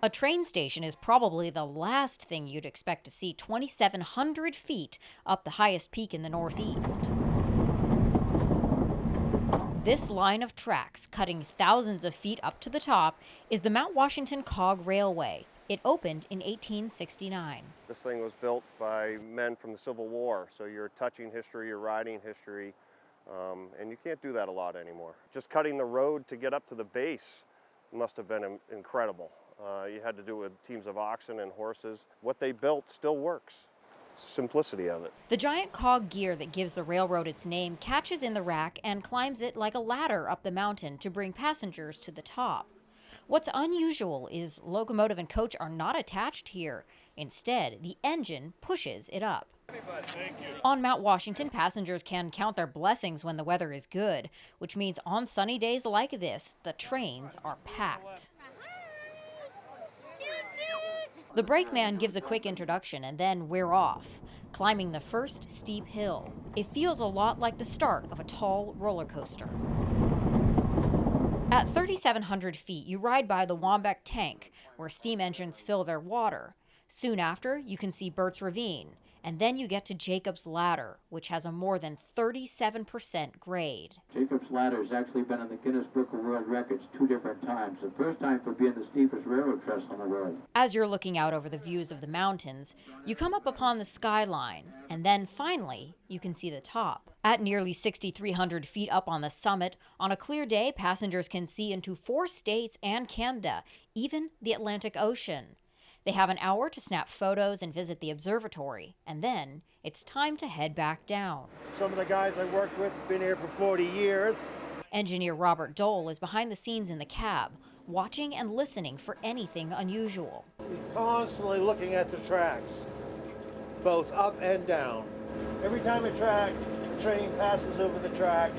A train station is probably the last thing you'd expect to see 2,700 feet up the highest peak in the Northeast. This line of tracks, cutting thousands of feet up to the top, is the Mount Washington Cog Railway. It opened in 1869. This thing was built by men from the Civil War, so you're touching history, you're riding history, and you can't do that a lot anymore. Just cutting the road to get up to the base must have been incredible. You had to do it with teams of oxen and horses. What they built still works. It's the simplicity of it. The giant cog gear that gives the railroad its name catches in the rack and climbs it like a ladder up the mountain to bring passengers to the top. What's unusual is locomotive and coach are not attached here. Instead, the engine pushes it up. On Mount Washington, passengers can count their blessings when the weather is good, which means on sunny days like this, the trains are packed. The brakeman gives a quick introduction and then we're off, climbing the first steep hill. It feels a lot like the start of a tall roller coaster. At 3,700 feet, you ride by the Wambeck Tank, where steam engines fill their water. Soon after, you can see Burt's Ravine, and then you get to Jacob's Ladder, which has a more than 37% grade. Jacob's Ladder has actually been in the Guinness Book of World Records 2 different times. The first time for being the steepest railroad trestle in the world. As you're looking out over the views of the mountains, you come up upon the skyline, and then finally, you can see the top. At nearly 6,300 feet up on the summit, on a clear day, passengers can see into 4 states and Canada, even the Atlantic Ocean. They have an hour to snap photos and visit the observatory, and then it's time to head back down. Some of the guys I worked with have been here for 40 years. Engineer Robert Dole is behind the scenes in the cab, watching and listening for anything unusual. We're constantly looking at the tracks, both up and down. Every time a train passes over the track,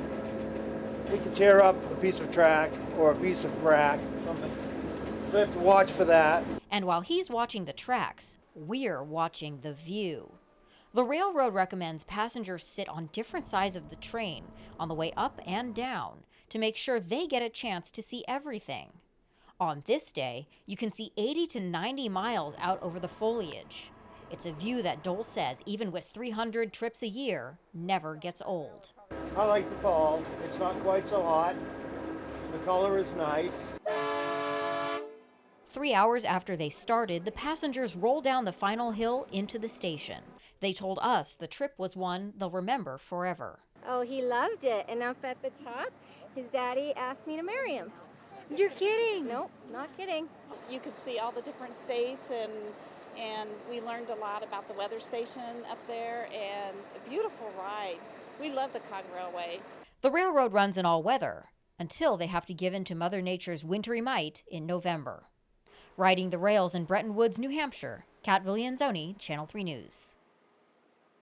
it can tear up a piece of track or a piece of rack, something. So we have to watch for that. And while he's watching the tracks, we're watching the view. The railroad recommends passengers sit on different sides of the train on the way up and down to make sure they get a chance to see everything. On this day, you can see 80 to 90 miles out over the foliage. It's a view that Dole says, even with 300 trips a year, never gets old. I like the fall. It's not quite so hot. The color is nice. 3 hours after they started, the passengers roll down the final hill into the station. They told us the trip was one they'll remember forever. Oh, he loved it. And up at the top, his daddy asked me to marry him. You're kidding? Nope, not kidding. You could see all the different states, and we learned a lot about the weather station up there, and a beautiful ride. We love the Cog Railway. The railroad runs in all weather until they have to give in to Mother Nature's wintry might in November. Riding the rails in Bretton Woods, New Hampshire, Kat Villianzoni, Channel 3 News.